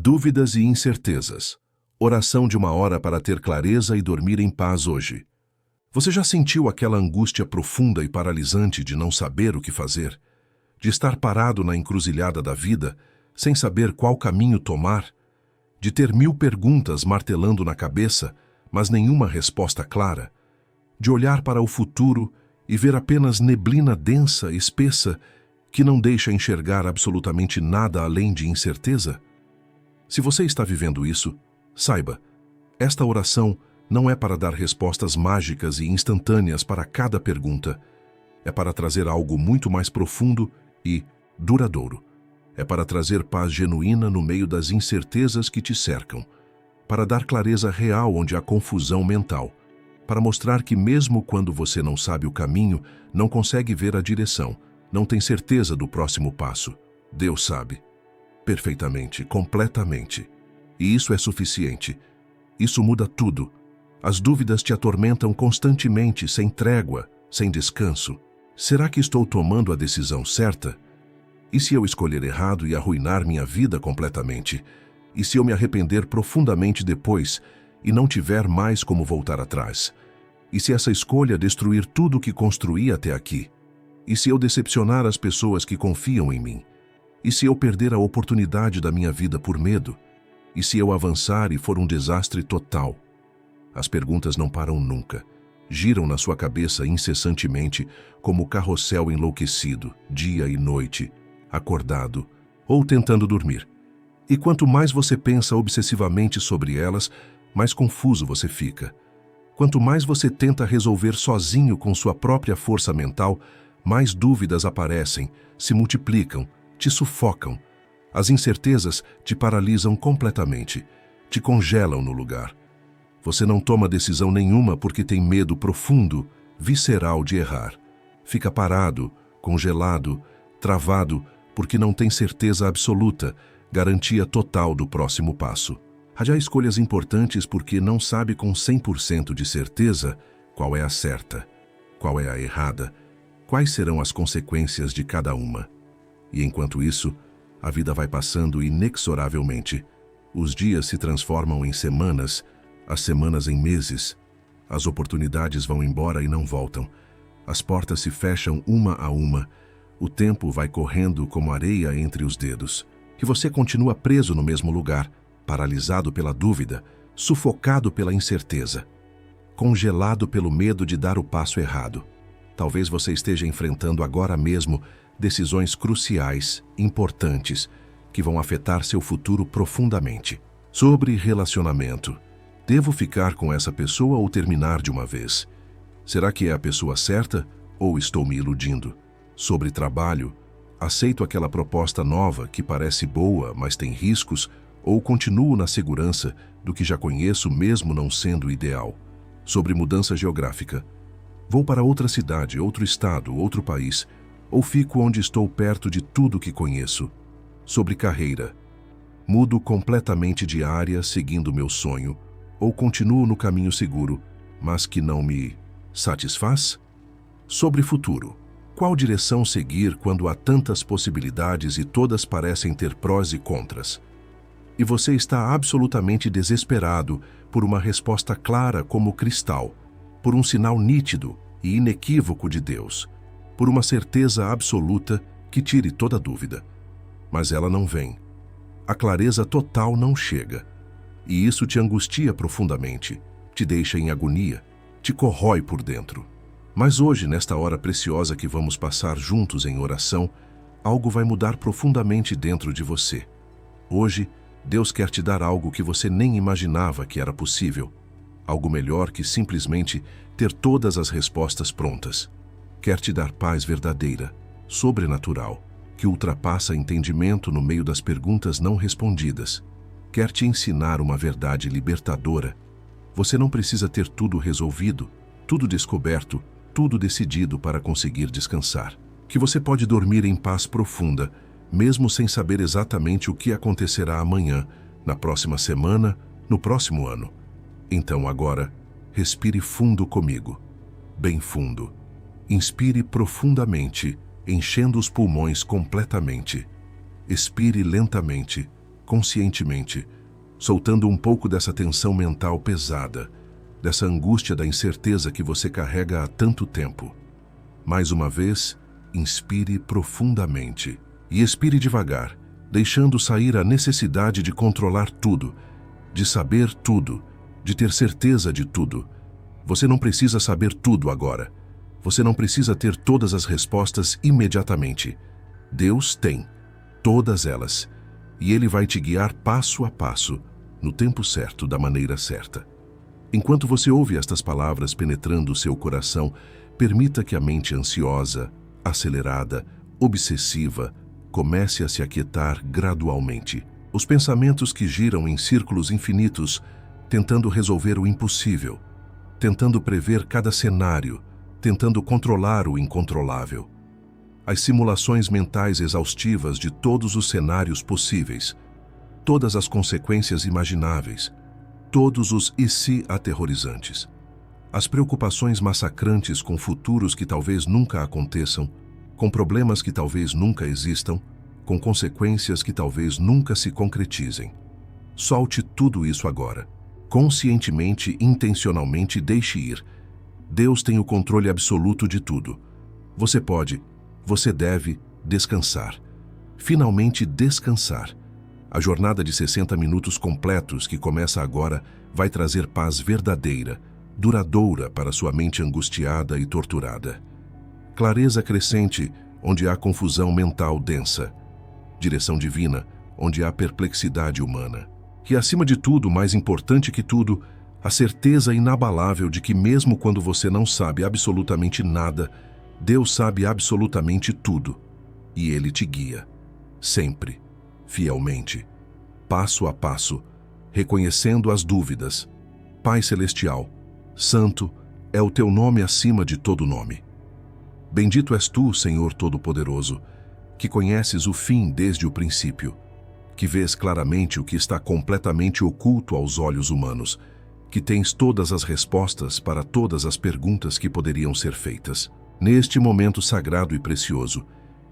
Dúvidas e incertezas. Oração de 1 hora para ter clareza e dormir em paz hoje. Você já sentiu aquela angústia profunda e paralisante de não saber o que fazer? De estar parado na encruzilhada da vida, sem saber qual caminho tomar? De ter 1000 perguntas martelando na cabeça, mas nenhuma resposta clara? De olhar para o futuro e ver apenas neblina densa, espessa, que não deixa enxergar absolutamente nada além de incerteza? Se você está vivendo isso, saiba, esta oração não é para dar respostas mágicas e instantâneas para cada pergunta. É para trazer algo muito mais profundo e duradouro. É para trazer paz genuína no meio das incertezas que te cercam. Para dar clareza real onde há confusão mental. Para mostrar que mesmo quando você não sabe o caminho, não consegue ver a direção, não tem certeza do próximo passo, Deus sabe. Perfeitamente, completamente. E isso é suficiente. Isso muda tudo. As dúvidas te atormentam constantemente, sem trégua, sem descanso. Será que estou tomando a decisão certa? E se eu escolher errado e arruinar minha vida completamente? E se eu me arrepender profundamente depois e não tiver mais como voltar atrás? E se essa escolha destruir tudo o que construí até aqui? E se eu decepcionar as pessoas que confiam em mim? E se eu perder a oportunidade da minha vida por medo? E se eu avançar e for um desastre total? As perguntas não param nunca. Giram na sua cabeça incessantemente, como o carrossel enlouquecido, dia e noite, acordado ou tentando dormir. E quanto mais você pensa obsessivamente sobre elas, mais confuso você fica. Quanto mais você tenta resolver sozinho com sua própria força mental, mais dúvidas aparecem, se multiplicam, te sufocam. As incertezas te paralisam completamente, te congelam no lugar. Você não toma decisão nenhuma porque tem medo profundo, visceral de errar. Fica parado, congelado, travado, porque não tem certeza absoluta, garantia total do próximo passo. Há escolhas importantes porque não sabe com 100% de certeza qual é a certa, qual é a errada, quais serão as consequências de cada uma. E enquanto isso, a vida vai passando inexoravelmente. Os dias se transformam em semanas, as semanas em meses. As oportunidades vão embora e não voltam. As portas se fecham uma a uma. O tempo vai correndo como areia entre os dedos. E você continua preso no mesmo lugar, paralisado pela dúvida, sufocado pela incerteza, congelado pelo medo de dar o passo errado. Talvez você esteja enfrentando agora mesmo decisões cruciais, importantes, que vão afetar seu futuro profundamente. Sobre relacionamento. Devo ficar com essa pessoa ou terminar de uma vez? Será que é a pessoa certa ou estou me iludindo? Sobre trabalho. Aceito aquela proposta nova que parece boa, mas tem riscos, ou continuo na segurança do que já conheço mesmo não sendo ideal? Sobre mudança geográfica. Vou para outra cidade, outro estado, outro país, ou fico onde estou perto de tudo que conheço? Sobre carreira. Mudo completamente de área seguindo meu sonho, ou continuo no caminho seguro, mas que não me satisfaz? Sobre futuro. Qual direção seguir quando há tantas possibilidades e todas parecem ter prós e contras? E você está absolutamente desesperado por uma resposta clara como cristal, por um sinal nítido e inequívoco de Deus, por uma certeza absoluta que tire toda dúvida. Mas ela não vem. A clareza total não chega. E isso te angustia profundamente, te deixa em agonia, te corrói por dentro. Mas hoje, nesta hora preciosa que vamos passar juntos em oração, algo vai mudar profundamente dentro de você. Hoje, Deus quer te dar algo que você nem imaginava que era possível. Algo melhor que simplesmente ter todas as respostas prontas. Quer te dar paz verdadeira, sobrenatural, que ultrapassa entendimento no meio das perguntas não respondidas. Quer te ensinar uma verdade libertadora. Você não precisa ter tudo resolvido, tudo descoberto, tudo decidido para conseguir descansar. Que você pode dormir em paz profunda, mesmo sem saber exatamente o que acontecerá amanhã, na próxima semana, no próximo ano. Então agora, respire fundo comigo, bem fundo. Inspire profundamente, enchendo os pulmões completamente. Expire lentamente, conscientemente, soltando um pouco dessa tensão mental pesada, dessa angústia da incerteza que você carrega há tanto tempo. Mais uma vez, inspire profundamente e expire devagar, deixando sair a necessidade de controlar tudo, de saber tudo, de ter certeza de tudo. Você não precisa saber tudo agora. Você não precisa ter todas as respostas imediatamente. Deus tem todas elas, e Ele vai te guiar passo a passo, no tempo certo, da maneira certa. Enquanto você ouve estas palavras penetrando o seu coração, permita que a mente ansiosa, acelerada, obsessiva, comece a se aquietar gradualmente. Os pensamentos que giram em círculos infinitos, tentando resolver o impossível, tentando prever cada cenário, tentando controlar o incontrolável. As simulações mentais exaustivas de todos os cenários possíveis, todas as consequências imagináveis, todos os e se aterrorizantes. As preocupações massacrantes com futuros que talvez nunca aconteçam, com problemas que talvez nunca existam, com consequências que talvez nunca se concretizem. Solte tudo isso agora. Conscientemente, intencionalmente, deixe ir. Deus tem o controle absoluto de tudo. Você pode, você deve descansar. Finalmente descansar. A jornada de 60 minutos completos que começa agora vai trazer paz verdadeira, duradoura para sua mente angustiada e torturada. Clareza crescente onde há confusão mental densa. Direção divina onde há perplexidade humana. E acima de tudo, mais importante que tudo, a certeza inabalável de que mesmo quando você não sabe absolutamente nada, Deus sabe absolutamente tudo. E Ele te guia. Sempre. Fielmente. Passo a passo. Reconhecendo as dúvidas. Pai Celestial, Santo é o teu nome acima de todo nome. Bendito és tu, Senhor Todo-Poderoso, que conheces o fim desde o princípio, que vês claramente o que está completamente oculto aos olhos humanos, que tens todas as respostas para todas as perguntas que poderiam ser feitas. Neste momento sagrado e precioso,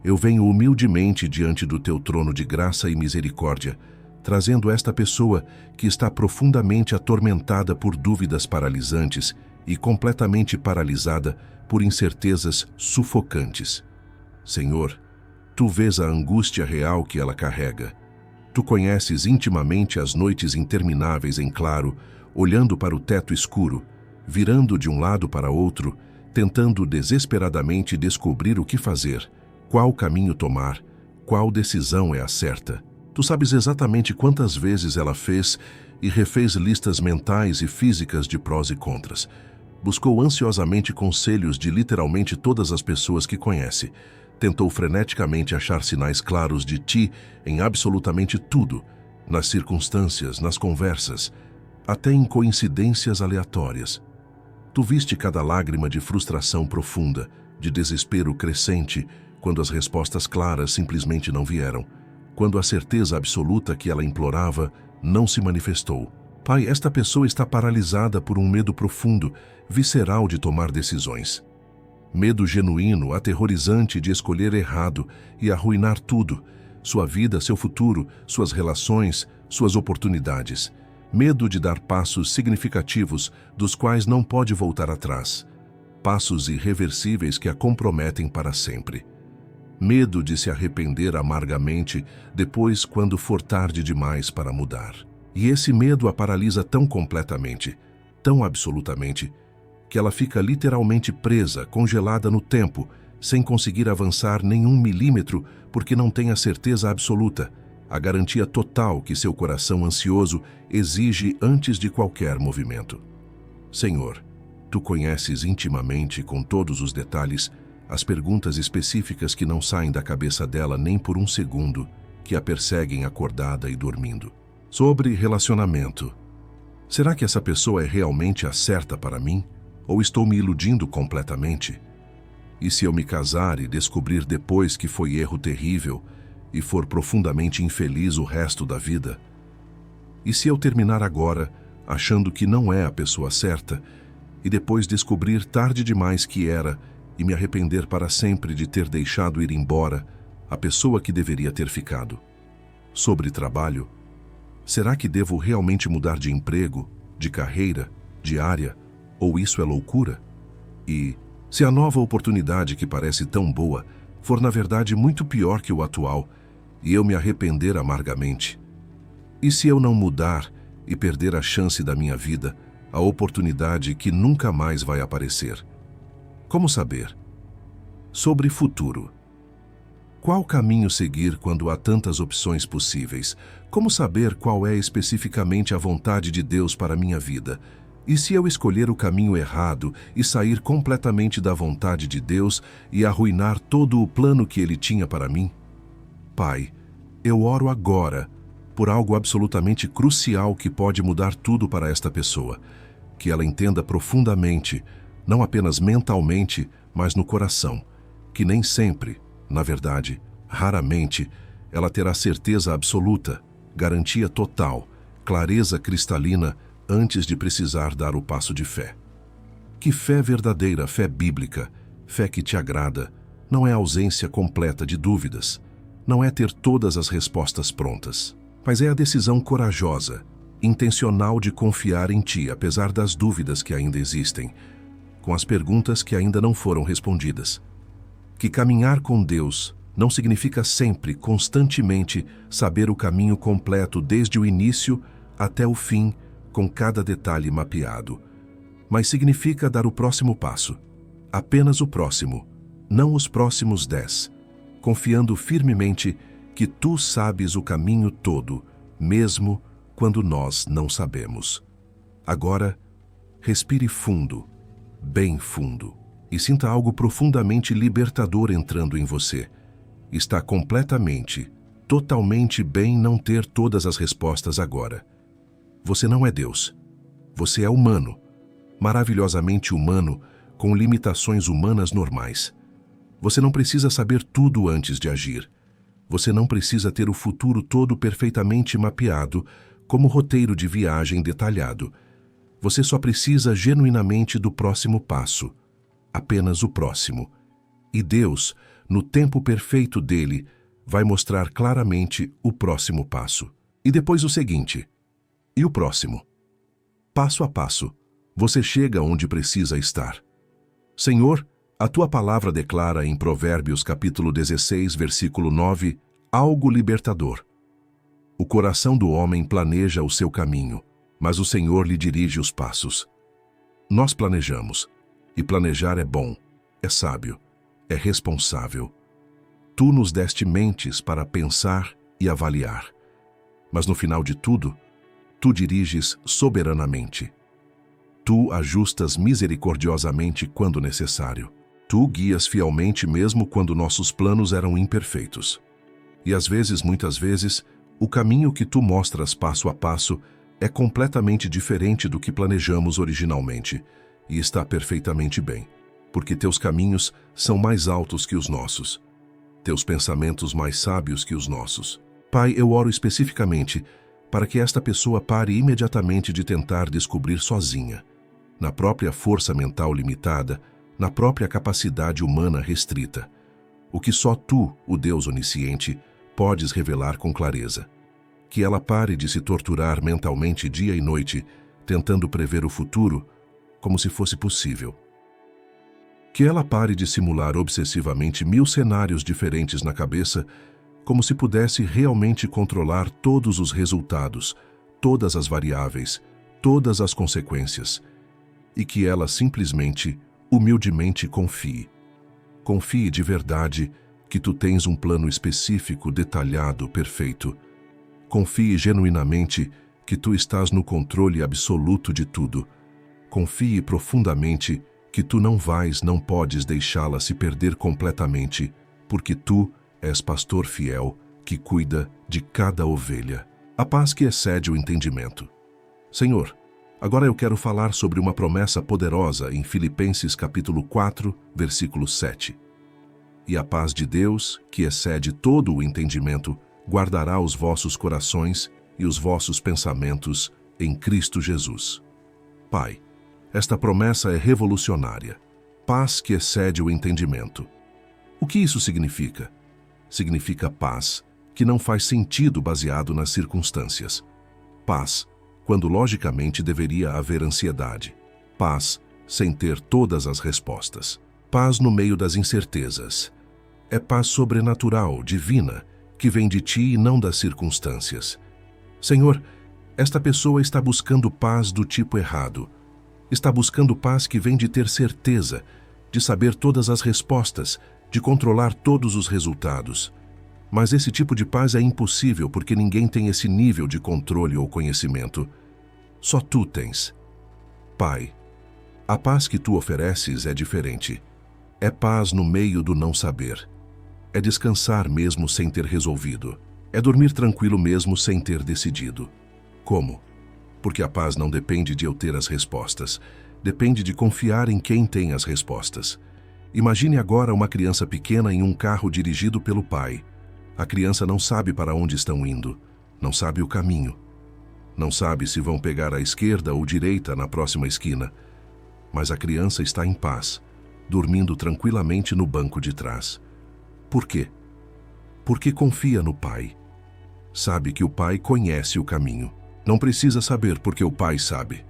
eu venho humildemente diante do teu trono de graça e misericórdia, trazendo esta pessoa que está profundamente atormentada por dúvidas paralisantes e completamente paralisada por incertezas sufocantes. Senhor, tu vês a angústia real que ela carrega. Tu conheces intimamente as noites intermináveis em claro, olhando para o teto escuro, virando de um lado para outro, tentando desesperadamente descobrir o que fazer, qual caminho tomar, qual decisão é a certa. Tu sabes exatamente quantas vezes ela fez e refez listas mentais e físicas de prós e contras. Buscou ansiosamente conselhos de literalmente todas as pessoas que conhece. Tentou freneticamente achar sinais claros de ti em absolutamente tudo, nas circunstâncias, nas conversas, até em coincidências aleatórias. Tu viste cada lágrima de frustração profunda, de desespero crescente, quando as respostas claras simplesmente não vieram, quando a certeza absoluta que ela implorava não se manifestou. Pai, esta pessoa está paralisada por um medo profundo, visceral de tomar decisões. Medo genuíno, aterrorizante de escolher errado e arruinar tudo, sua vida, seu futuro, suas relações, suas oportunidades. Medo de dar passos significativos dos quais não pode voltar atrás. Passos irreversíveis que a comprometem para sempre. Medo de se arrepender amargamente depois quando for tarde demais para mudar. E esse medo a paralisa tão completamente, tão absolutamente, que ela fica literalmente presa, congelada no tempo, sem conseguir avançar nenhum milímetro porque não tem a certeza absoluta, a garantia total que seu coração ansioso exige antes de qualquer movimento. Senhor, tu conheces intimamente, com todos os detalhes, as perguntas específicas que não saem da cabeça dela nem por um segundo, que a perseguem acordada e dormindo. Sobre relacionamento. Será que essa pessoa é realmente a certa para mim? Ou estou me iludindo completamente? E se eu me casar e descobrir depois que foi erro terrível e for profundamente infeliz o resto da vida? E se eu terminar agora, achando que não é a pessoa certa, e depois descobrir tarde demais que era e me arrepender para sempre de ter deixado ir embora a pessoa que deveria ter ficado? Sobre trabalho, Será que devo realmente mudar de emprego, de carreira, de área, ou isso é loucura? E, se a nova oportunidade que parece tão boa for na verdade muito pior que o atual, e eu me arrepender amargamente? E se eu não mudar e perder a chance da minha vida, a oportunidade que nunca mais vai aparecer? Como saber? Sobre futuro. Qual caminho seguir quando há tantas opções possíveis? Como saber qual é especificamente a vontade de Deus para a minha vida? E se eu escolher o caminho errado e sair completamente da vontade de Deus e arruinar todo o plano que Ele tinha para mim? Pai, eu oro agora por algo absolutamente crucial que pode mudar tudo para esta pessoa. Que ela entenda profundamente, não apenas mentalmente, mas no coração, que nem sempre, na verdade, raramente, ela terá certeza absoluta, garantia total, clareza cristalina antes de precisar dar o passo de fé. Que fé verdadeira, fé bíblica, fé que te agrada, não é a ausência completa de dúvidas, não é ter todas as respostas prontas, mas é a decisão corajosa, intencional de confiar em ti apesar das dúvidas que ainda existem, com as perguntas que ainda não foram respondidas. Que caminhar com Deus não significa sempre, constantemente, saber o caminho completo desde o início até o fim, com cada detalhe mapeado. Mas significa dar o próximo passo. Apenas o próximo, não os próximos 10. Confiando firmemente que tu sabes o caminho todo, mesmo quando nós não sabemos. Agora, respire fundo, bem fundo, e sinta algo profundamente libertador entrando em você. Está completamente, totalmente bem não ter todas as respostas agora. Você não é Deus. Você é humano, maravilhosamente humano, com limitações humanas normais. Você não precisa saber tudo antes de agir. Você não precisa ter o futuro todo perfeitamente mapeado, como roteiro de viagem detalhado. Você só precisa genuinamente do próximo passo. Apenas o próximo. E Deus, no tempo perfeito dele, vai mostrar claramente o próximo passo. E depois o seguinte. E o próximo? Passo a passo, você chega onde precisa estar. Senhor, a tua palavra declara em Provérbios capítulo 16, versículo 9, algo libertador. O coração do homem planeja o seu caminho, mas o Senhor lhe dirige os passos. Nós planejamos, e planejar é bom, é sábio, é responsável. Tu nos deste mentes para pensar e avaliar, mas no final de tudo, tu diriges soberanamente. Tu ajustas misericordiosamente quando necessário. Tu guias fielmente mesmo quando nossos planos eram imperfeitos. E às vezes, muitas vezes, o caminho que tu mostras passo a passo é completamente diferente do que planejamos originalmente, e está perfeitamente bem, porque teus caminhos são mais altos que os nossos, teus pensamentos mais sábios que os nossos. Pai, eu oro especificamente para que esta pessoa pare imediatamente de tentar descobrir sozinha, na própria força mental limitada, na própria capacidade humana restrita, o que só tu, o Deus onisciente, podes revelar com clareza. Que ela pare de se torturar mentalmente dia e noite, tentando prever o futuro como se fosse possível. Que ela pare de simular obsessivamente 1000 cenários diferentes na cabeça, como se pudesse realmente controlar todos os resultados, todas as variáveis, todas as consequências, e que ela simplesmente, humildemente confie. Confie de verdade que tu tens um plano específico, detalhado, perfeito. Confie genuinamente que tu estás no controle absoluto de tudo. Confie profundamente que tu não podes deixá-la se perder completamente, porque tu és pastor fiel que cuida de cada ovelha. A paz que excede o entendimento. Senhor, agora eu quero falar sobre uma promessa poderosa em Filipenses capítulo 4, versículo 7. E a paz de Deus, que excede todo o entendimento, guardará os vossos corações e os vossos pensamentos em Cristo Jesus. Pai, esta promessa é revolucionária. Paz que excede o entendimento. O que isso significa? Significa paz que não faz sentido baseado nas circunstâncias. Paz, quando logicamente deveria haver ansiedade. Paz, sem ter todas as respostas. Paz no meio das incertezas. É paz sobrenatural, divina, que vem de ti e não das circunstâncias. Senhor, esta pessoa está buscando paz do tipo errado. Está buscando paz que vem de ter certeza, de saber todas as respostas, de controlar todos os resultados. Mas esse tipo de paz é impossível porque ninguém tem esse nível de controle ou conhecimento. Só tu tens. Pai, a paz que tu ofereces é diferente. É paz no meio do não saber. É descansar mesmo sem ter resolvido. É dormir tranquilo mesmo sem ter decidido. Como? Porque a paz não depende de eu ter as respostas. Depende de confiar em quem tem as respostas. Imagine agora uma criança pequena em um carro dirigido pelo pai. A criança não sabe para onde estão indo. Não sabe o caminho. Não sabe se vão pegar à esquerda ou direita na próxima esquina. Mas a criança está em paz, dormindo tranquilamente no banco de trás. Por quê? Porque confia no pai. Sabe que o pai conhece o caminho. Não precisa saber porque o pai sabe.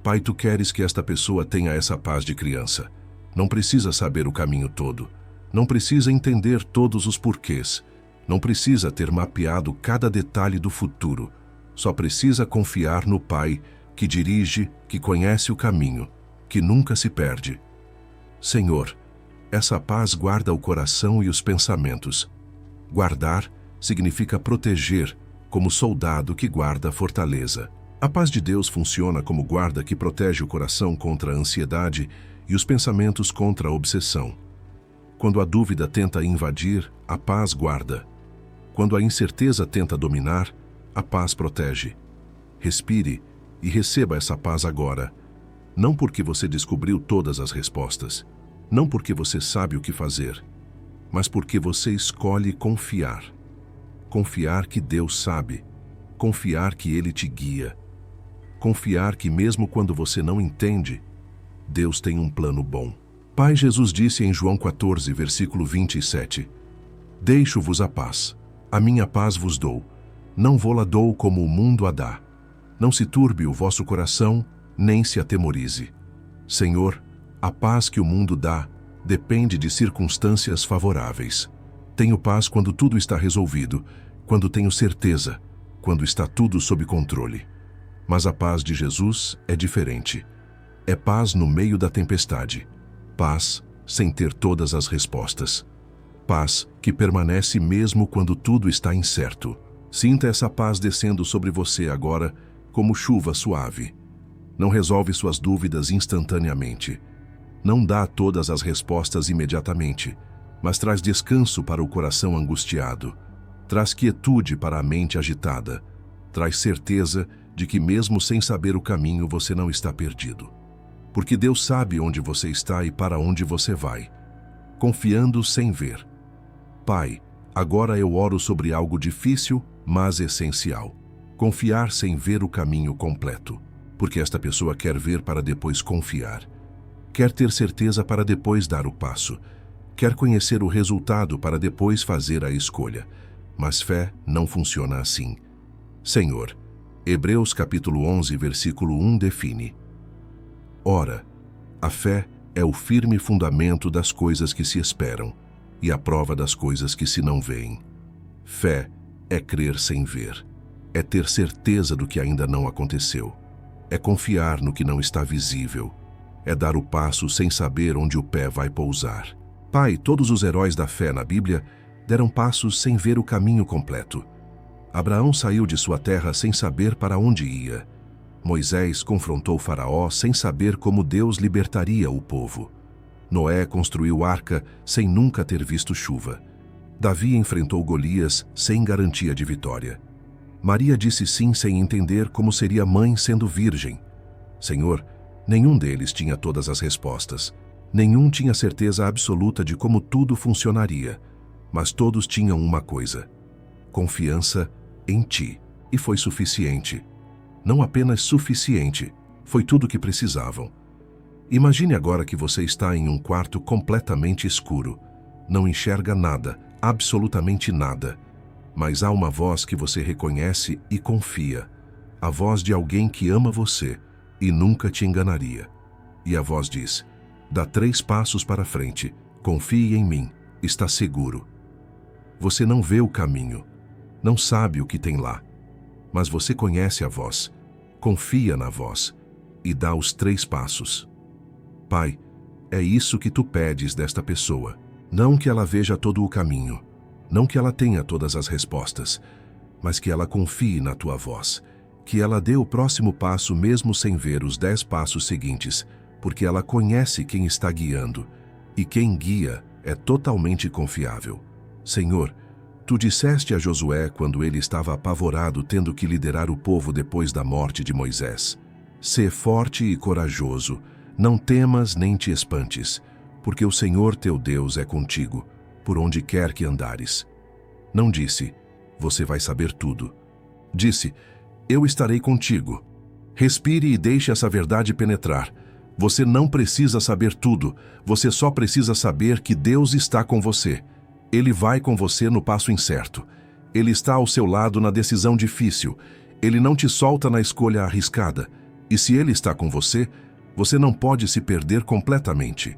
Pai, tu queres que esta pessoa tenha essa paz de criança. Não precisa saber o caminho todo. Não precisa entender todos os porquês. Não precisa ter mapeado cada detalhe do futuro. Só precisa confiar no pai, que dirige, que conhece o caminho, que nunca se perde. Senhor, essa paz guarda o coração e os pensamentos. Guardar significa proteger, como soldado que guarda a fortaleza. A paz de Deus funciona como guarda que protege o coração contra a ansiedade e os pensamentos contra a obsessão. Quando a dúvida tenta invadir, a paz guarda. Quando a incerteza tenta dominar, a paz protege. Respire e receba essa paz agora. Não porque você descobriu todas as respostas, não porque você sabe o que fazer, mas porque você escolhe confiar. Confiar que Deus sabe, confiar que Ele te guia, confiar que mesmo quando você não entende, Deus tem um plano bom. Pai, Jesus disse em João 14, versículo 27, Deixo-vos a paz, a minha paz vos dou, não vô-la dou como o mundo a dá. Não se turbe o vosso coração, nem se atemorize. Senhor, a paz que o mundo dá depende de circunstâncias favoráveis. Tenho paz quando tudo está resolvido, quando tenho certeza, quando está tudo sob controle. Mas a paz de Jesus é diferente. É paz no meio da tempestade. Paz sem ter todas as respostas. Paz que permanece mesmo quando tudo está incerto. Sinta essa paz descendo sobre você agora como chuva suave. Não resolve suas dúvidas instantaneamente. Não dá todas as respostas imediatamente, mas traz descanso para o coração angustiado. Traz quietude para a mente agitada. Traz certeza de que mesmo sem saber o caminho você não está perdido. Porque Deus sabe onde você está e para onde você vai. Confiando sem ver. Pai, agora eu oro sobre algo difícil, mas essencial. Confiar sem ver o caminho completo. Porque esta pessoa quer ver para depois confiar. Quer ter certeza para depois dar o passo. Quer conhecer o resultado para depois fazer a escolha. Mas fé não funciona assim. Senhor, Hebreus capítulo 11, versículo 1 define. Ora, a fé é o firme fundamento das coisas que se esperam e a prova das coisas que se não veem. Fé é crer sem ver. É ter certeza do que ainda não aconteceu. É confiar no que não está visível. É dar o passo sem saber onde o pé vai pousar. Pai, todos os heróis da fé na Bíblia deram passos sem ver o caminho completo. Abraão saiu de sua terra sem saber para onde ia. Moisés confrontou Faraó sem saber como Deus libertaria o povo. Noé construiu arca sem nunca ter visto chuva. Davi enfrentou Golias sem garantia de vitória. Maria disse sim sem entender como seria mãe sendo virgem. Senhor, nenhum deles tinha todas as respostas. Nenhum tinha certeza absoluta de como tudo funcionaria. Mas todos tinham uma coisa: confiança em Ti. E foi suficiente. Não apenas suficiente, foi tudo o que precisavam. Imagine agora que você está em um quarto completamente escuro. Não enxerga nada, absolutamente nada. Mas há uma voz que você reconhece e confia. a voz de alguém que ama você e nunca te enganaria. E a voz diz: dá 3 passos para frente, confie em mim, está seguro. Você não vê o caminho, não sabe o que tem lá, mas você conhece a voz, confia na voz e dá os 3 passos. Pai, é isso que tu pedes desta pessoa. Não que ela veja todo o caminho, não que ela tenha todas as respostas, mas que ela confie na tua voz, que ela dê o próximo passo mesmo sem ver os 10 passos seguintes, porque ela conhece quem está guiando, e quem guia é totalmente confiável. Senhor, tu disseste a Josué quando ele estava apavorado tendo que liderar o povo depois da morte de Moisés: sê forte e corajoso, não temas nem te espantes, porque o Senhor teu Deus é contigo, por onde quer que andares. Não disse: você vai saber tudo. Disse: eu estarei contigo. Respire e deixe essa verdade penetrar. Você não precisa saber tudo, você só precisa saber que Deus está com você. Ele vai com você no passo incerto. Ele está ao seu lado na decisão difícil. Ele não te solta na escolha arriscada. E se Ele está com você, você não pode se perder completamente.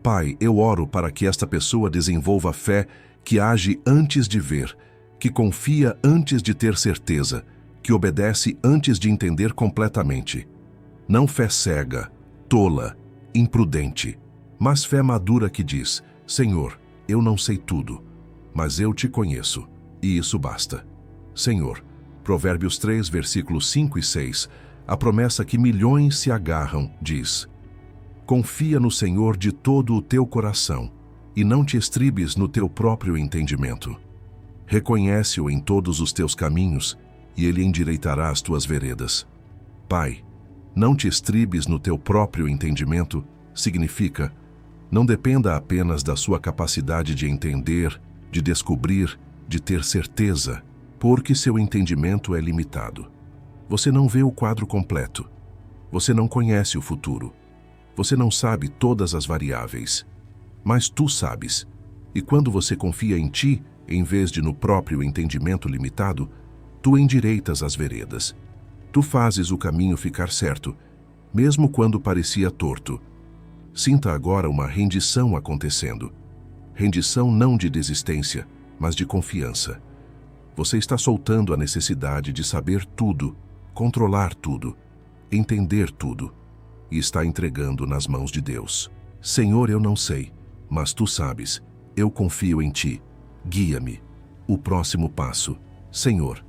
Pai, eu oro para que esta pessoa desenvolva fé que age antes de ver, que confia antes de ter certeza, que obedece antes de entender completamente. Não fé cega, tola, imprudente, mas fé madura que diz: Senhor, eu não sei tudo, mas eu te conheço, e isso basta. Senhor, Provérbios 3, versículos 5 e 6, a promessa que milhões se agarram, diz: confia no Senhor de todo o teu coração, e não te estribes no teu próprio entendimento. Reconhece-o em todos os teus caminhos, e Ele endireitará as tuas veredas. Pai, não te estribes no teu próprio entendimento significa: não dependa apenas da sua capacidade de entender, de descobrir, de ter certeza, porque seu entendimento é limitado. Você não vê o quadro completo. Você não conhece o futuro. Você não sabe todas as variáveis. Mas tu sabes. E quando você confia em ti, em vez de no próprio entendimento limitado, tu endireitas as veredas. Tu fazes o caminho ficar certo, mesmo quando parecia torto. Sinta agora uma rendição acontecendo. Rendição não de desistência, mas de confiança. Você está soltando a necessidade de saber tudo, controlar tudo, entender tudo, e está entregando nas mãos de Deus. Senhor, eu não sei, mas tu sabes. Eu confio em ti. Guia-me. O próximo passo. Senhor,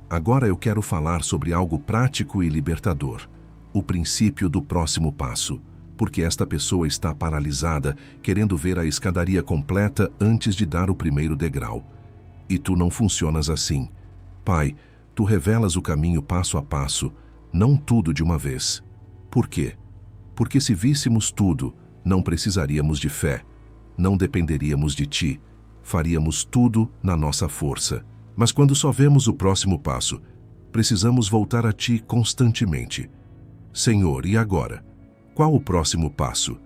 agora eu quero falar sobre algo prático e libertador. O princípio do próximo passo. Porque esta pessoa está paralisada, querendo ver a escadaria completa antes de dar o primeiro degrau. E tu não funcionas assim. Pai, tu revelas o caminho passo a passo, não tudo de uma vez. Por quê? Porque se víssemos tudo, não precisaríamos de fé, não dependeríamos de ti, faríamos tudo na nossa força. Mas quando só vemos o próximo passo, precisamos voltar a ti constantemente. Senhor, e agora? Qual o próximo passo?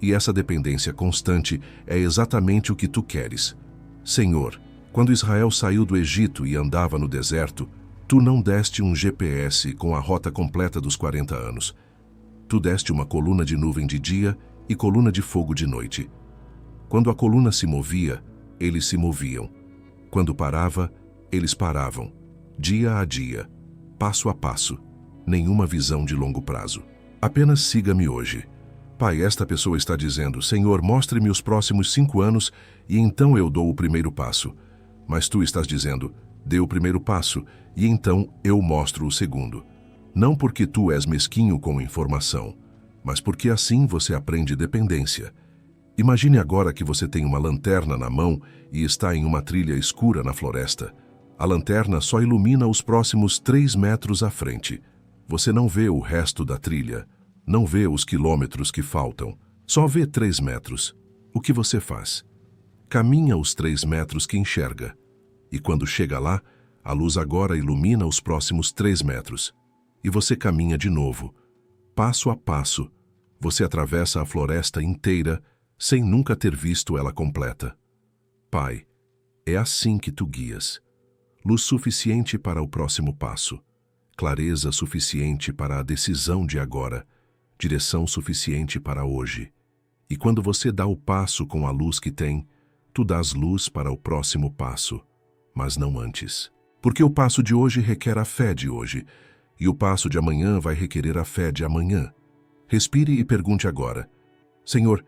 E essa dependência constante é exatamente o que tu queres. Senhor, quando Israel saiu do Egito e andava no deserto, tu não deste um GPS com a rota completa dos 40 anos. Tu deste uma coluna de nuvem de dia e coluna de fogo de noite. Quando a coluna se movia, eles se moviam. Quando parava, eles paravam. Dia a dia, passo a passo, nenhuma visão de longo prazo. Apenas siga-me hoje. Pai, esta pessoa está dizendo: Senhor, mostre-me os próximos 5 anos e então eu dou o primeiro passo. Mas tu estás dizendo: dê o primeiro passo e então eu mostro o segundo. Não porque tu és mesquinho com informação, mas porque assim você aprende dependência. Imagine agora que você tem uma lanterna na mão e está em uma trilha escura na floresta. A lanterna só ilumina os próximos 3 metros à frente. Você não vê o resto da trilha, não vê os quilômetros que faltam, só vê 3 metros. O que você faz? Caminha os 3 metros que enxerga. E quando chega lá, a luz agora ilumina os próximos 3 metros. E você caminha de novo. Passo a passo, você atravessa a floresta inteira sem nunca ter visto ela completa. Pai, é assim que tu guias. Luz suficiente para o próximo passo. clareza suficiente para a decisão de agora, direção suficiente para hoje. E quando você dá o passo com a luz que tem, tu dás luz para o próximo passo, mas não antes. Porque o passo de hoje requer a fé de hoje, e o passo de amanhã vai requerer a fé de amanhã. Respire e pergunte agora: Senhor,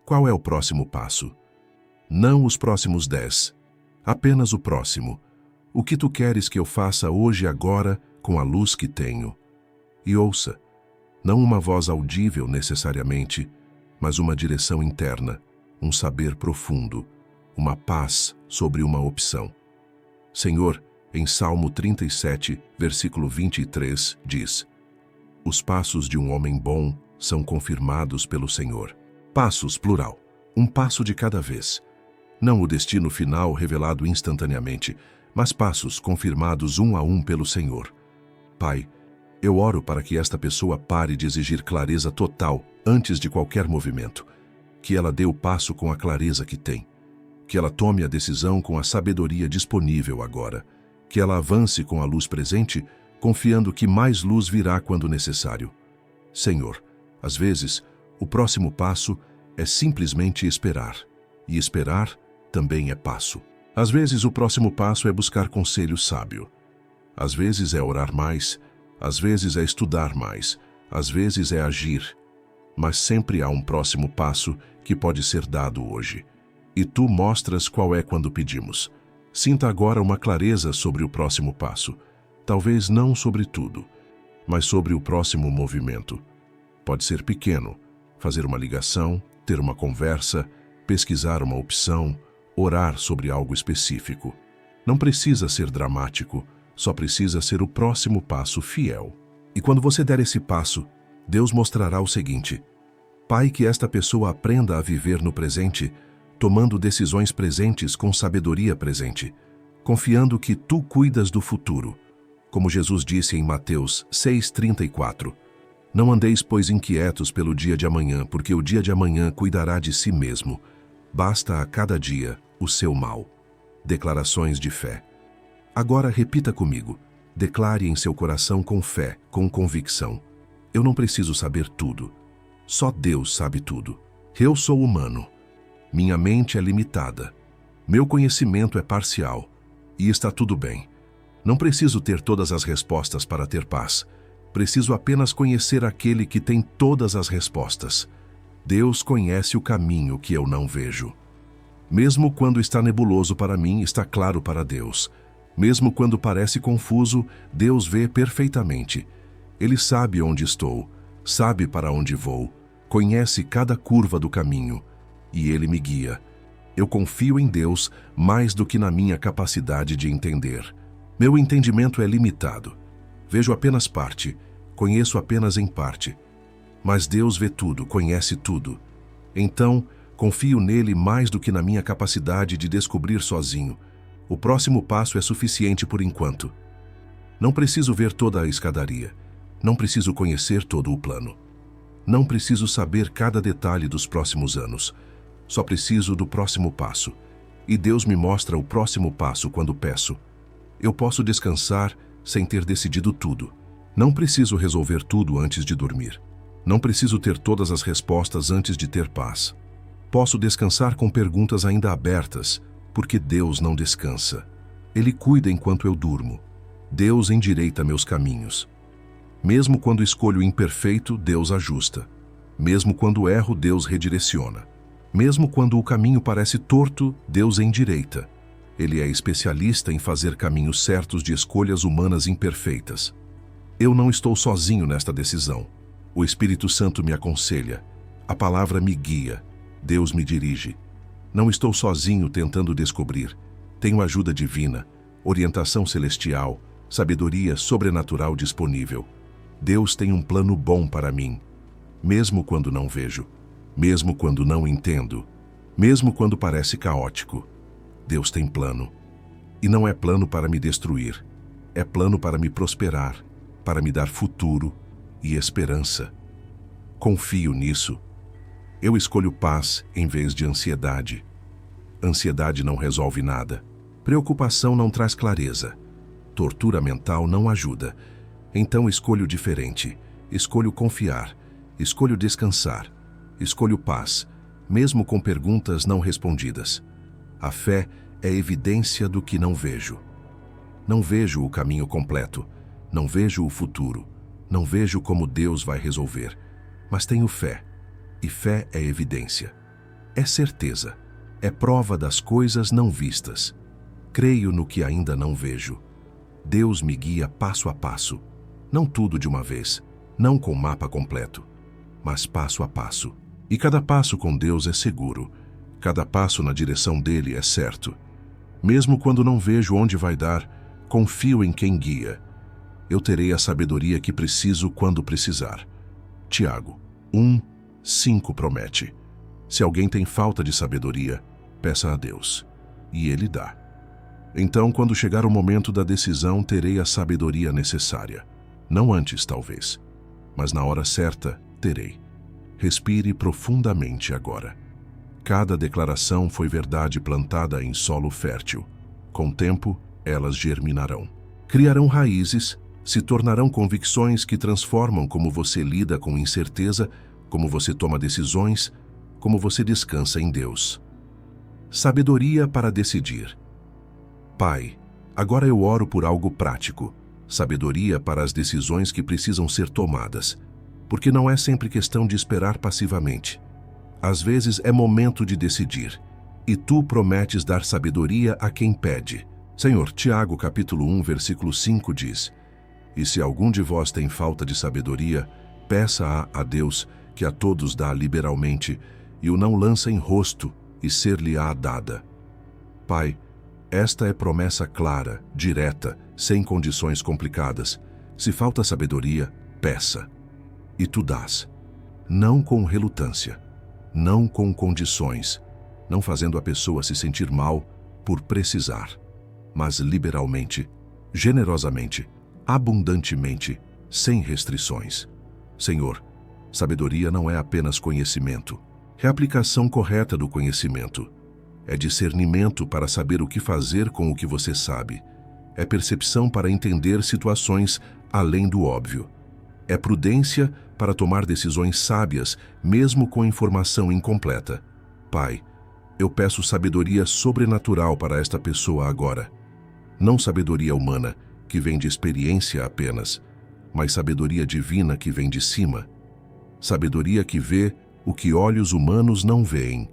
qual é o próximo passo? Não os próximos 10, apenas o próximo. O que tu queres que eu faça hoje e agora com a luz que tenho? E ouça, não uma voz audível necessariamente, mas uma direção interna, um saber profundo, uma paz sobre uma opção. Senhor, em Salmo 37, versículo 23, diz: Os passos de um homem bom são confirmados pelo Senhor. Passos, plural. Um passo de cada vez. Não o destino final revelado instantaneamente, mas passos confirmados um a um pelo Senhor. Pai, eu oro para que esta pessoa pare de exigir clareza total antes de qualquer movimento. Que ela dê o passo com a clareza que tem. Que ela tome a decisão com a sabedoria disponível agora. Que ela avance com a luz presente, confiando que mais luz virá quando necessário. Senhor, às vezes, o próximo passo é simplesmente esperar. E esperar também é passo. Às vezes, o próximo passo é buscar conselho sábio. Às vezes é orar mais, às vezes é estudar mais, às vezes é agir. Mas sempre há um próximo passo que pode ser dado hoje. E tu mostras qual é quando pedimos. Sinta agora uma clareza sobre o próximo passo. Talvez não sobre tudo, mas sobre o próximo movimento. Pode ser pequeno, fazer uma ligação, ter uma conversa, pesquisar uma opção, orar sobre algo específico. Não precisa ser dramático, só precisa ser o próximo passo fiel. E quando você der esse passo, Deus mostrará o seguinte: Pai, que esta pessoa aprenda a viver no presente, tomando decisões presentes com sabedoria presente, confiando que tu cuidas do futuro. Como Jesus disse em Mateus 6,34, Não andeis, pois, inquietos pelo dia de amanhã, porque o dia de amanhã cuidará de si mesmo. Basta a cada dia o seu mal. Declarações de fé. Agora repita comigo. Declare em seu coração com fé, com convicção. Eu não preciso saber tudo. Só Deus sabe tudo. Eu sou humano. Minha mente é limitada. Meu conhecimento é parcial. E está tudo bem. Não preciso ter todas as respostas para ter paz. Preciso apenas conhecer aquele que tem todas as respostas. Deus conhece o caminho que eu não vejo. Mesmo quando está nebuloso para mim, está claro para Deus. Mesmo quando parece confuso, Deus vê perfeitamente. Ele sabe onde estou, sabe para onde vou, conhece cada curva do caminho, e Ele me guia. Eu confio em Deus mais do que na minha capacidade de entender. Meu entendimento é limitado. Vejo apenas parte, conheço apenas em parte. Mas Deus vê tudo, conhece tudo. Então, confio nele mais do que na minha capacidade de descobrir sozinho. O próximo passo é suficiente por enquanto. Não preciso ver toda a escadaria. Não preciso conhecer todo o plano. Não preciso saber cada detalhe dos próximos anos. Só preciso do próximo passo. E Deus me mostra o próximo passo quando peço. Eu posso descansar sem ter decidido tudo. Não preciso resolver tudo antes de dormir. Não preciso ter todas as respostas antes de ter paz. Posso descansar com perguntas ainda abertas, porque Deus não descansa. Ele cuida enquanto eu durmo. Deus endireita meus caminhos. Mesmo quando escolho o imperfeito, Deus ajusta. Mesmo quando erro, Deus redireciona. Mesmo quando o caminho parece torto, Deus endireita. Ele é especialista em fazer caminhos certos de escolhas humanas imperfeitas. Eu não estou sozinho nesta decisão. O Espírito Santo me aconselha. A palavra me guia. Deus me dirige. Não estou sozinho tentando descobrir. Tenho ajuda divina, orientação celestial, sabedoria sobrenatural disponível. Deus tem um plano bom para mim. Mesmo quando não vejo, mesmo quando não entendo, mesmo quando parece caótico, Deus tem plano. E não é plano para me destruir. É plano para me prosperar, para me dar futuro e esperança. Confio nisso. Eu escolho paz em vez de ansiedade. Ansiedade não resolve nada. Preocupação não traz clareza. Tortura mental não ajuda. Então escolho diferente, escolho confiar, escolho descansar, escolho paz, mesmo com perguntas não respondidas. A fé é evidência do que não vejo. Não vejo o caminho completo, não vejo o futuro, não vejo como Deus vai resolver, mas tenho fé, e fé é evidência. É certeza, é prova das coisas não vistas. Creio no que ainda não vejo. Deus me guia passo a passo, não tudo de uma vez, não com mapa completo, mas passo a passo. E cada passo com Deus é seguro, cada passo na direção dele é certo. Mesmo quando não vejo onde vai dar, confio em quem guia. Eu terei a sabedoria que preciso quando precisar. Tiago 1:5 promete: se alguém tem falta de sabedoria, peça a Deus, e Ele dá. Então, quando chegar o momento da decisão, terei a sabedoria necessária. Não antes, talvez, mas na hora certa, terei. Respire profundamente agora. Cada declaração foi verdade plantada em solo fértil. Com o tempo, elas germinarão. Criarão raízes, se tornarão convicções que transformam como você lida com incerteza, como você toma decisões, como você descansa em Deus. Sabedoria para decidir. Pai, agora eu oro por algo prático, sabedoria para as decisões que precisam ser tomadas, porque não é sempre questão de esperar passivamente. Às vezes é momento de decidir, e tu prometes dar sabedoria a quem pede. Senhor, Tiago capítulo 1, versículo 5 diz: e se algum de vós tem falta de sabedoria, peça-a a Deus, que a todos dá liberalmente, e o não lança em rosto, e ser-lhe-á dada. Pai, esta é promessa clara, direta, sem condições complicadas. Se falta sabedoria, peça. E tu dás. Não com relutância, não com condições, não fazendo a pessoa se sentir mal por precisar, mas liberalmente, generosamente, abundantemente, sem restrições. Senhor, sabedoria não é apenas conhecimento, é a aplicação correta do conhecimento. É discernimento para saber o que fazer com o que você sabe. É percepção para entender situações além do óbvio. É prudência para tomar decisões sábias, mesmo com informação incompleta. Pai, eu peço sabedoria sobrenatural para esta pessoa agora. Não sabedoria humana, que vem de experiência apenas, mas sabedoria divina que vem de cima. Sabedoria que vê o que olhos humanos não veem,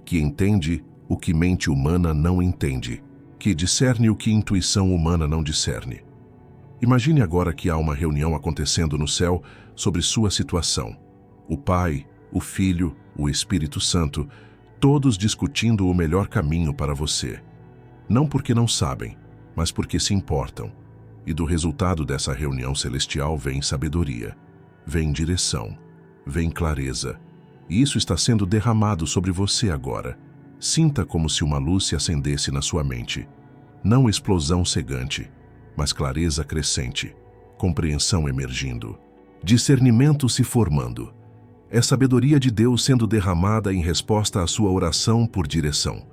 que entende o que mente humana não entende, que discerne o que intuição humana não discerne. Imagine agora que há uma reunião acontecendo no céu sobre sua situação. O Pai, o Filho, o Espírito Santo, todos discutindo o melhor caminho para você. Não porque não sabem, mas porque se importam. E do resultado dessa reunião celestial vem sabedoria, vem direção, vem clareza. E isso está sendo derramado sobre você agora. Sinta como se uma luz se acendesse na sua mente. Não explosão cegante, mas clareza crescente, compreensão emergindo, discernimento se formando. É sabedoria de Deus sendo derramada em resposta à sua oração por direção.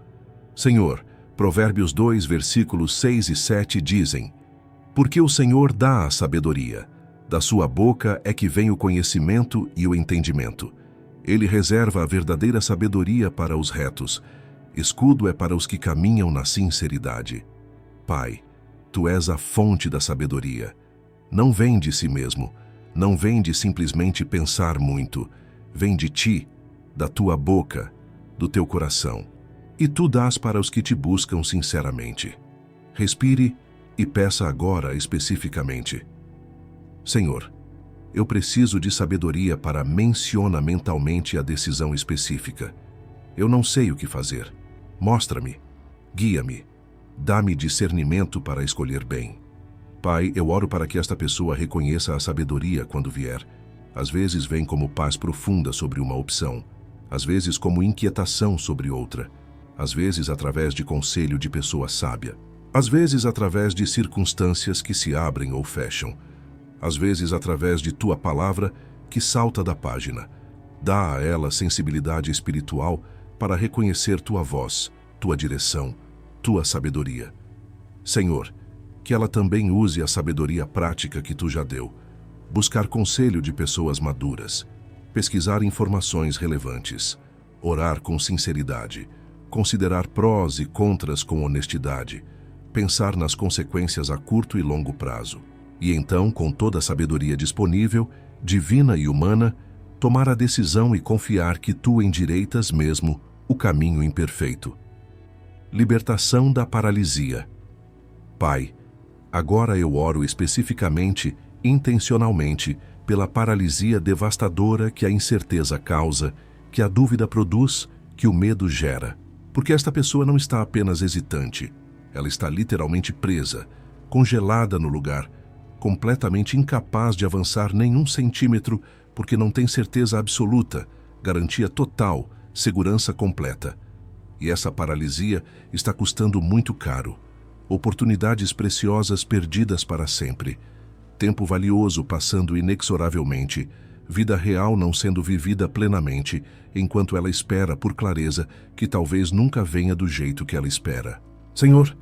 Senhor, Provérbios 2, versículos 6 e 7 dizem: porque o Senhor dá a sabedoria, da sua boca é que vem o conhecimento e o entendimento. Ele reserva a verdadeira sabedoria para os retos. Escudo é para os que caminham na sinceridade. Pai, tu és a fonte da sabedoria. Não vem de si mesmo, não vem de simplesmente pensar muito. Vem de ti, da tua boca, do teu coração. E tu dás para os que te buscam sinceramente. Respire e peça agora especificamente. Senhor, eu preciso de sabedoria para menciona mentalmente a decisão específica. Eu não sei o que fazer. Mostra-me, guia-me, dá-me discernimento para escolher bem. Pai, eu oro para que esta pessoa reconheça a sabedoria quando vier. Às vezes vem como paz profunda sobre uma opção, às vezes como inquietação sobre outra, às vezes através de conselho de pessoa sábia, às vezes através de circunstâncias que se abrem ou fecham, às vezes através de tua palavra que salta da página. Dá a ela sensibilidade espiritual para reconhecer tua voz, tua direção, tua sabedoria. Senhor, que ela também use a sabedoria prática que tu já deu. Buscar conselho de pessoas maduras, pesquisar informações relevantes, orar com sinceridade, considerar prós e contras com honestidade, pensar nas consequências a curto e longo prazo. E então, com toda a sabedoria disponível, divina e humana, tomar a decisão e confiar que tu endireitas mesmo o caminho imperfeito. Libertação da paralisia. Pai, agora eu oro especificamente, intencionalmente, pela paralisia devastadora que a incerteza causa, que a dúvida produz, que o medo gera. Porque esta pessoa não está apenas hesitante, ela está literalmente presa, congelada no lugar, completamente incapaz de avançar nenhum centímetro, porque não tem certeza absoluta, garantia total, segurança completa. E essa paralisia está custando muito caro. Oportunidades preciosas perdidas para sempre. Tempo valioso passando inexoravelmente. Vida real não sendo vivida plenamente, enquanto ela espera por clareza que talvez nunca venha do jeito que ela espera. Senhor,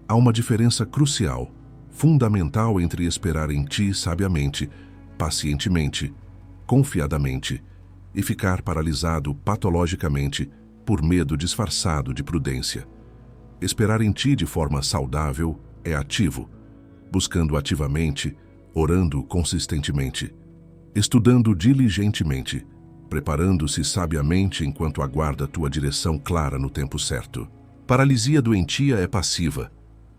há uma diferença crucial, fundamental entre esperar em Ti sabiamente, pacientemente, confiadamente, e ficar paralisado patologicamente por medo disfarçado de prudência. Esperar em Ti de forma saudável é ativo, buscando ativamente, orando consistentemente, estudando diligentemente, preparando-se sabiamente enquanto aguarda Tua direção clara no tempo certo. Paralisia doentia é passiva,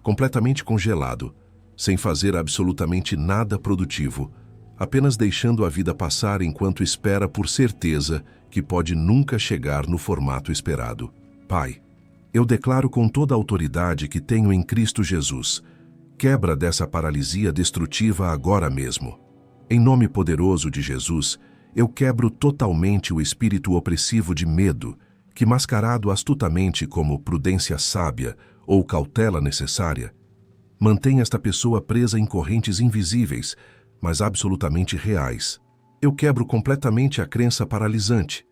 completamente congelado, sem fazer absolutamente nada produtivo, apenas deixando a vida passar enquanto espera por certeza que pode nunca chegar no formato esperado. Pai, eu declaro com toda a autoridade que tenho em Cristo Jesus, quebra dessa paralisia destrutiva agora mesmo. Em nome poderoso de Jesus, eu quebro totalmente o espírito opressivo de medo, que mascarado astutamente como prudência sábia ou cautela necessária, mantém esta pessoa presa em correntes invisíveis, mas absolutamente reais. Eu quebro completamente a crença paralisante,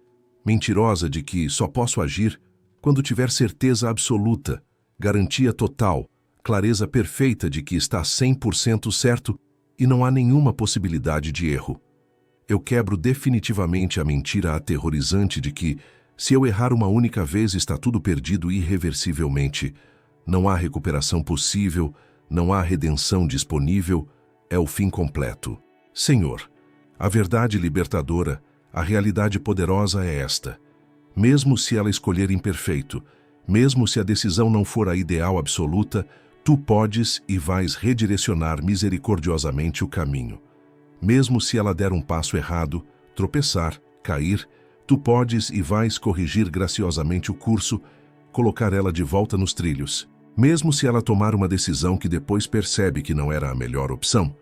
mentirosa de que só posso agir quando tiver certeza absoluta, garantia total, clareza perfeita de que está 100% certo e não há nenhuma possibilidade de erro. Eu quebro definitivamente a mentira aterrorizante de que, se eu errar uma única vez, está tudo perdido irreversivelmente. Não há recuperação possível, não há redenção disponível, é o fim completo. Senhor, a verdade libertadora, a realidade poderosa é esta. Mesmo se ela escolher imperfeito, mesmo se a decisão não for a ideal absoluta, Tu podes e vais redirecionar misericordiosamente o caminho. Mesmo se ela der um passo errado, tropeçar, cair, Tu podes e vais corrigir graciosamente o curso, colocar ela de volta nos trilhos. Mesmo se ela tomar uma decisão que depois percebe que não era a melhor opção,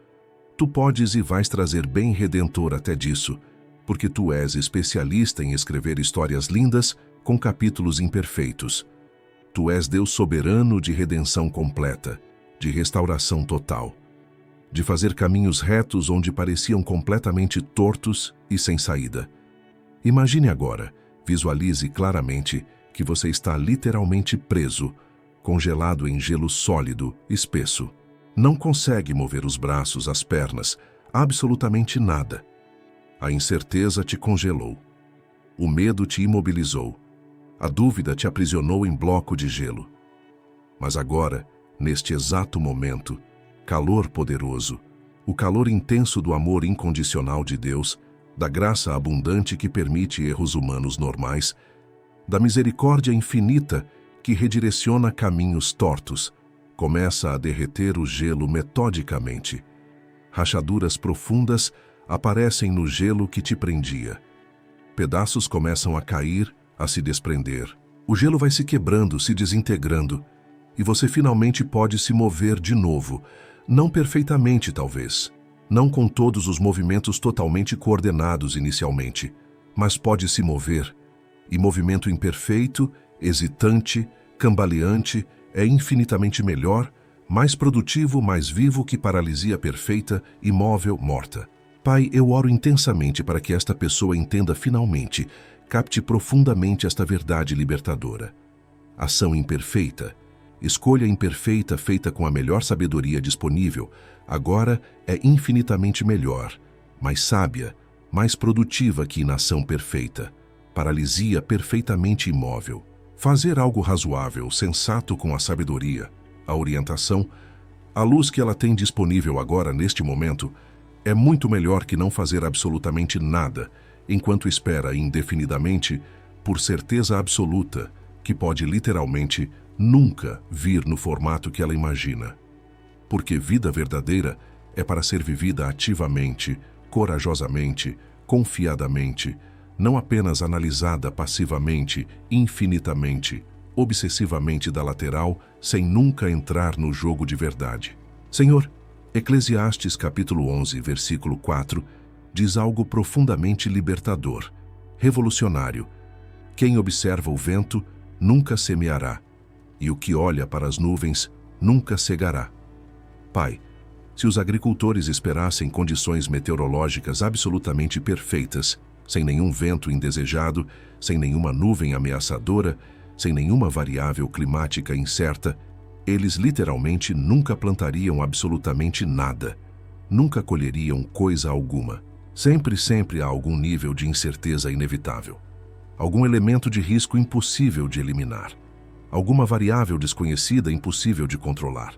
Tu podes e vais trazer bem redentor até disso, porque Tu és especialista em escrever histórias lindas com capítulos imperfeitos. Tu és Deus soberano de redenção completa, de restauração total, de fazer caminhos retos onde pareciam completamente tortos e sem saída. Imagine agora, visualize claramente que você está literalmente preso, congelado em gelo sólido, espesso. Não consegue mover os braços, as pernas, absolutamente nada. A incerteza te congelou. O medo te imobilizou. A dúvida te aprisionou em bloco de gelo. Mas agora, neste exato momento, calor poderoso, o calor intenso do amor incondicional de Deus, da graça abundante que permite erros humanos normais, da misericórdia infinita que redireciona caminhos tortos, começa a derreter o gelo metodicamente. Rachaduras profundas aparecem no gelo que te prendia. Pedaços começam a cair, a se desprender. O gelo vai se quebrando, se desintegrando, e você finalmente pode se mover de novo, não perfeitamente talvez, não com todos os movimentos totalmente coordenados inicialmente, mas pode se mover, e movimento imperfeito, hesitante, cambaleante, é infinitamente melhor, mais produtivo, mais vivo que paralisia perfeita, imóvel, morta. Pai, eu oro intensamente para que esta pessoa entenda finalmente, capte profundamente esta verdade libertadora. Ação imperfeita, Escolha imperfeita feita com a melhor sabedoria disponível, agora é infinitamente melhor, mais sábia, mais produtiva que inação perfeita, paralisia perfeitamente imóvel. Fazer algo razoável, sensato com a sabedoria, a orientação, a luz que ela tem disponível agora neste momento, é muito melhor que não fazer absolutamente nada, enquanto espera indefinidamente, por certeza absoluta, que pode literalmente nunca vir no formato que ela imagina. Porque vida verdadeira é para ser vivida ativamente, corajosamente, confiadamente, não apenas analisada passivamente, infinitamente, obsessivamente da lateral, sem nunca entrar no jogo de verdade. Senhor, Eclesiastes capítulo 11, versículo 4, diz algo profundamente libertador, revolucionário. Quem observa o vento nunca semeará, e o que olha para as nuvens nunca cegará. Pai, se os agricultores esperassem condições meteorológicas absolutamente perfeitas, sem nenhum vento indesejado, sem nenhuma nuvem ameaçadora, sem nenhuma variável climática incerta, eles literalmente nunca plantariam absolutamente nada, nunca colheriam coisa alguma. Sempre há algum nível de incerteza inevitável, algum elemento de risco impossível de eliminar, alguma variável desconhecida impossível de controlar.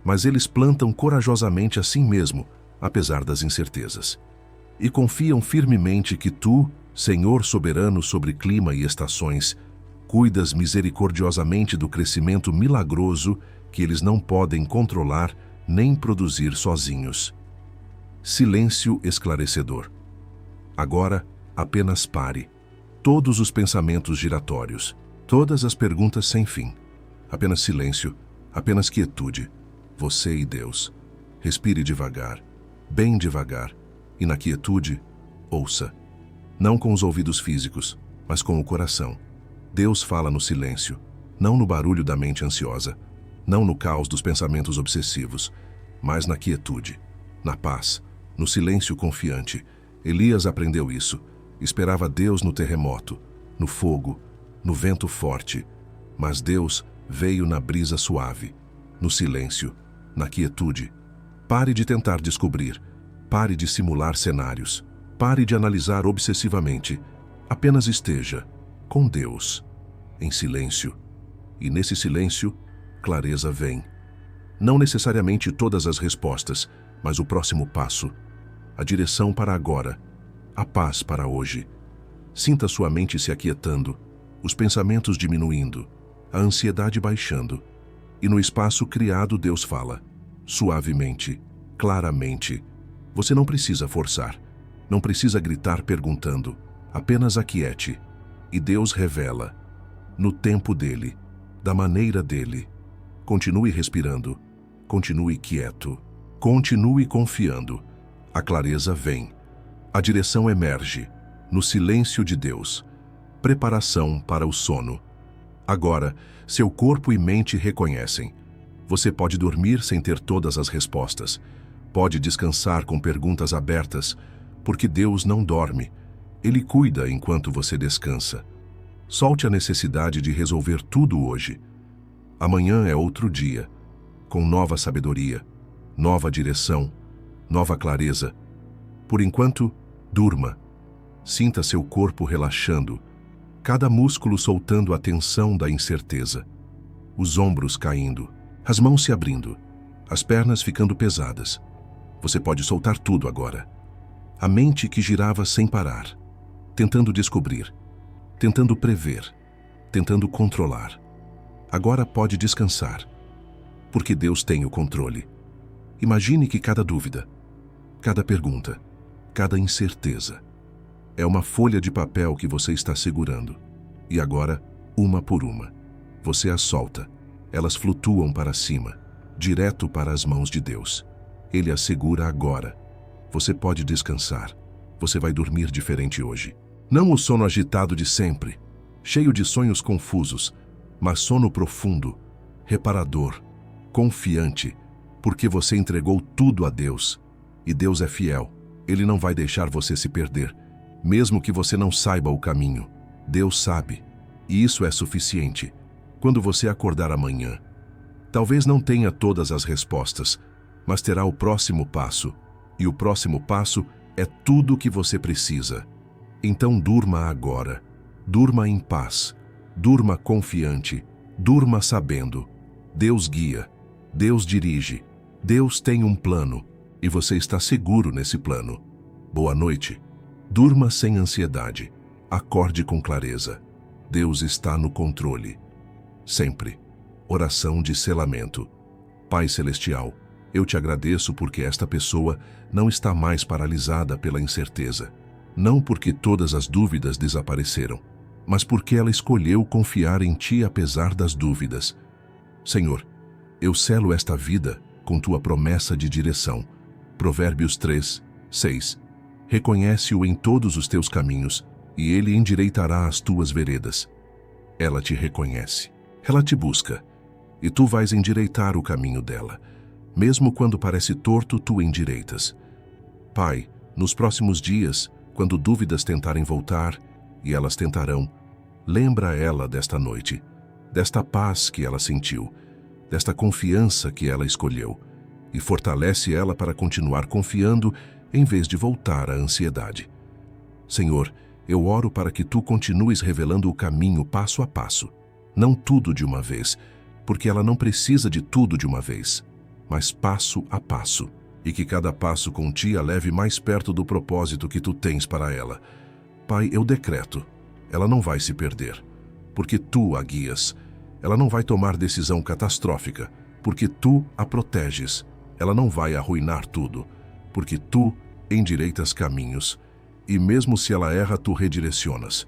Mas eles plantam corajosamente assim mesmo, apesar das incertezas. E confiam firmemente que tu, Senhor soberano sobre clima e estações, cuidas misericordiosamente do crescimento milagroso que eles não podem controlar nem produzir sozinhos. Silêncio esclarecedor. Agora, apenas pare. Todos os pensamentos giratórios, todas as perguntas sem fim. Apenas silêncio, apenas quietude. Você e Deus. Respire devagar, bem devagar, e na quietude, ouça. Não com os ouvidos físicos, mas com o coração. Deus fala no silêncio, não no barulho da mente ansiosa, não no caos dos pensamentos obsessivos, mas na quietude, na paz, no silêncio confiante. Elias aprendeu isso. Esperava Deus no terremoto, no fogo, no vento forte, mas Deus veio na brisa suave, no silêncio, na quietude. Pare de tentar descobrir, pare de simular cenários, pare de analisar obsessivamente. Apenas esteja com Deus, em silêncio. E nesse silêncio, clareza vem. Não necessariamente todas as respostas, mas o próximo passo, a direção para agora, a paz para hoje. Sinta sua mente se aquietando, os pensamentos diminuindo, a ansiedade baixando. E no espaço criado Deus fala, suavemente, claramente. Você não precisa forçar, não precisa gritar perguntando, apenas aquiete. E Deus revela, no tempo dele, da maneira dele. Continue respirando, continue quieto, continue confiando. A clareza vem, a direção emerge, no silêncio de Deus. Preparação para o sono. Agora, seu corpo e mente reconhecem. Você pode dormir sem ter todas as respostas. Pode descansar com perguntas abertas, porque Deus não dorme. Ele cuida enquanto você descansa. Solte a necessidade de resolver tudo hoje. Amanhã é outro dia, com nova sabedoria, nova direção, nova clareza. Por enquanto, durma. Sinta seu corpo relaxando, cada músculo soltando a tensão da incerteza. Os ombros caindo, as mãos se abrindo, as pernas ficando pesadas. Você pode soltar tudo agora. A mente que girava sem parar, tentando descobrir, tentando prever, tentando controlar. Agora pode descansar, porque Deus tem o controle. Imagine que cada dúvida, cada pergunta, cada incerteza é uma folha de papel que você está segurando. E agora, uma por uma, você as solta. Elas flutuam para cima, direto para as mãos de Deus. Ele as segura agora. Você pode descansar. Você vai dormir diferente hoje. Não o sono agitado de sempre, cheio de sonhos confusos, mas sono profundo, reparador, confiante, porque você entregou tudo a Deus. E Deus é fiel. Ele não vai deixar você se perder, mesmo que você não saiba o caminho. Deus sabe, e isso é suficiente. Quando você acordar amanhã, Talvez não tenha todas as respostas, mas terá o próximo passo. E o próximo passo é tudo o que você precisa. Então durma agora. Durma em paz. Durma confiante. Durma sabendo. Deus guia. Deus dirige. Deus tem um plano. E você está seguro nesse plano. Boa noite. Durma sem ansiedade. Acorde com clareza. Deus está no controle. Sempre. Oração de selamento. Pai Celestial, eu te agradeço porque esta pessoa não está mais paralisada pela incerteza. Não porque todas as dúvidas desapareceram, mas porque ela escolheu confiar em Ti apesar das dúvidas. Senhor, eu selo esta vida com Tua promessa de direção. Provérbios 3, 6. Reconhece-o em todos os teus caminhos, e ele endireitará as tuas veredas. Ela te reconhece, ela te busca, e tu vais endireitar o caminho dela. Mesmo quando parece torto, tu endireitas. Pai, nos próximos dias, quando dúvidas tentarem voltar, e elas tentarão, lembra ela desta noite, desta paz que ela sentiu, desta confiança que ela escolheu, e fortalece ela para continuar confiando em vez de voltar à ansiedade. Senhor, eu oro para que Tu continues revelando o caminho passo a passo, não tudo de uma vez, porque ela não precisa de tudo de uma vez, mas passo a passo, e que cada passo com Ti a leve mais perto do propósito que Tu tens para ela. Pai, eu decreto, ela não vai se perder, porque Tu a guias. Ela não vai tomar decisão catastrófica, porque Tu a proteges. Ela não vai arruinar tudo, porque Tu endireitas caminhos. E mesmo se ela erra, Tu redirecionas,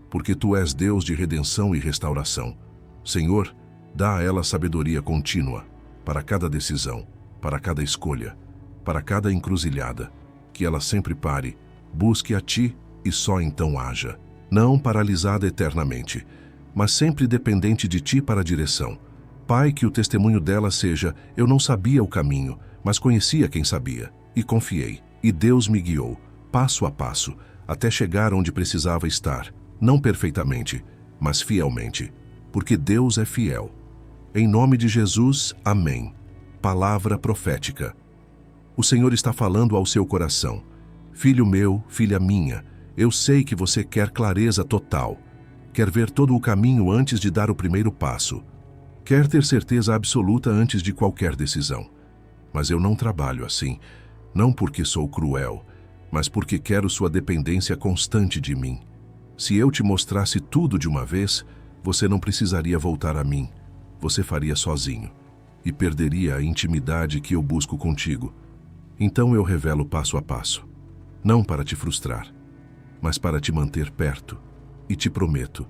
porque Tu és Deus de redenção e restauração. Senhor, dá a ela sabedoria contínua, para cada decisão, para cada escolha, para cada encruzilhada, que ela sempre pare, busque a Ti e só então haja. Não paralisada eternamente, mas sempre dependente de Ti para a direção. Pai, que o testemunho dela seja: eu não sabia o caminho, mas conhecia quem sabia, e confiei, e Deus me guiou, passo a passo, até chegar onde precisava estar, não perfeitamente, mas fielmente, porque Deus é fiel. Em nome de Jesus, amém. Palavra profética. O Senhor está falando ao seu coração. Filho meu, filha minha, eu sei que você quer clareza total. Quer ver todo o caminho antes de dar o primeiro passo. Quer ter certeza absoluta antes de qualquer decisão. Mas eu não trabalho assim, não porque sou cruel, mas porque quero sua dependência constante de mim. Se eu te mostrasse tudo de uma vez, você não precisaria voltar a mim. Você faria sozinho e perderia a intimidade que eu busco contigo. Então eu revelo passo a passo, não para te frustrar, mas para te manter perto. E te prometo,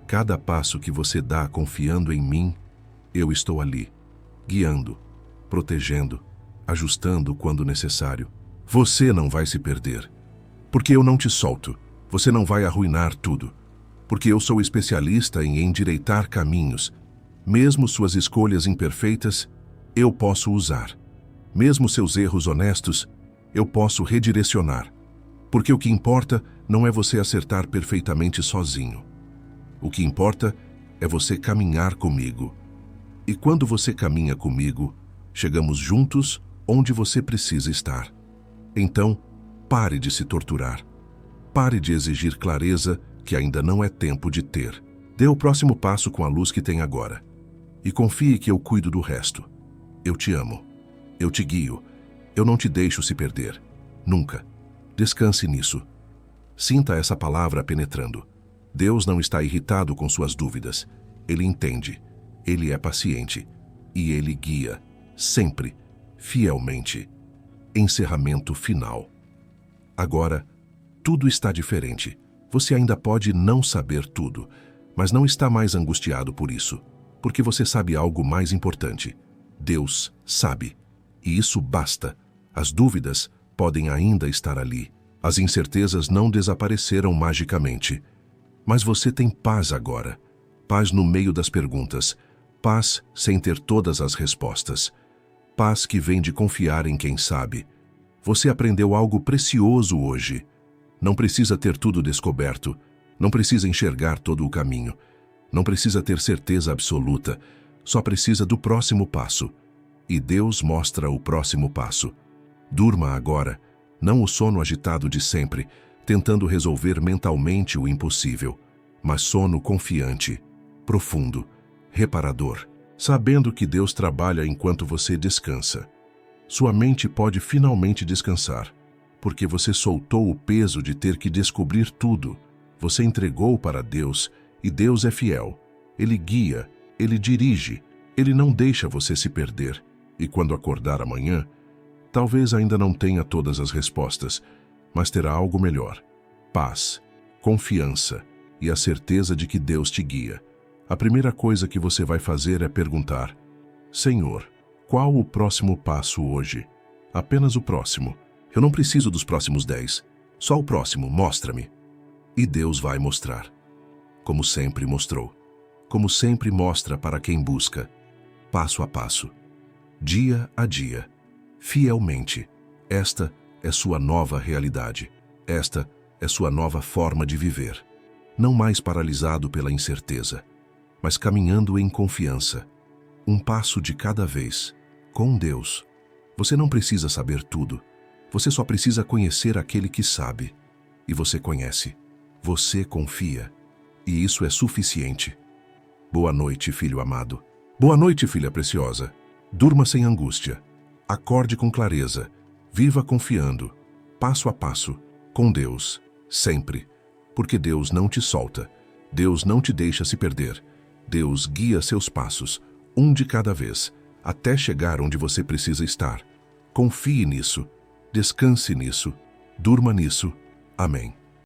cada passo que você dá confiando em mim, eu estou ali, guiando, protegendo, ajustando quando necessário. Você não vai se perder, porque eu não te solto. Você não vai arruinar tudo, porque eu sou especialista em endireitar caminhos. Mesmo suas escolhas imperfeitas, eu posso usar. Mesmo seus erros honestos, eu posso redirecionar. Porque o que importa não é você acertar perfeitamente sozinho. O que importa é você caminhar comigo. E quando você caminha comigo, chegamos juntos onde você precisa estar. Então, pare de se torturar. Pare de exigir clareza que ainda não é tempo de ter. Dê o próximo passo com a luz que tem agora. E confie que eu cuido do resto. Eu te amo. Eu te guio. Eu não te deixo se perder. Nunca. Descanse nisso. Sinta essa palavra penetrando. Deus não está irritado com suas dúvidas. Ele entende. Ele é paciente. E Ele guia. Sempre. Fielmente. Encerramento final. Agora, tudo está diferente. Você ainda pode não saber tudo, mas não está mais angustiado por isso, porque você sabe algo mais importante. Deus sabe. E isso basta. As dúvidas podem ainda estar ali. As incertezas não desapareceram magicamente. Mas você tem paz agora. Paz no meio das perguntas. Paz sem ter todas as respostas. Paz que vem de confiar em quem sabe. Você aprendeu algo precioso hoje. Não precisa ter tudo descoberto. Não precisa enxergar todo o caminho. Não precisa ter certeza absoluta. só precisa do próximo passo. E Deus mostra o próximo passo. Durma agora, não o sono agitado de sempre, tentando resolver mentalmente o impossível, mas sono confiante, profundo, reparador, sabendo que Deus trabalha enquanto você descansa. Sua mente pode finalmente descansar, porque você soltou o peso de ter que descobrir tudo. Você entregou para Deus e Deus é fiel. Ele guia, Ele dirige, Ele não deixa você se perder. E quando acordar amanhã, talvez ainda não tenha todas as respostas, mas terá algo melhor. Paz, confiança e a certeza de que Deus te guia. A primeira coisa que você vai fazer é perguntar: Senhor, qual o próximo passo hoje? Apenas o próximo. Eu não preciso dos próximos 10. Só o próximo, mostra-me. E Deus vai mostrar. Como sempre mostrou. Como sempre mostra para quem busca. Passo a passo. Dia a dia. Fielmente. Esta é sua nova realidade. Esta é sua nova forma de viver. Não mais paralisado pela incerteza, mas caminhando em confiança. Um passo de cada vez. Com Deus. Você não precisa saber tudo. Você só precisa conhecer aquele que sabe. E você conhece. Você confia. E isso é suficiente. Boa noite, filho amado. Boa noite, filha preciosa. Durma sem angústia. Acorde com clareza. Viva confiando. Passo a passo. Com Deus. Sempre. Porque Deus não te solta. Deus não te deixa se perder. Deus guia seus passos, um de cada vez, até chegar onde você precisa estar. Confie nisso. Descanse nisso. Durma nisso. Amém.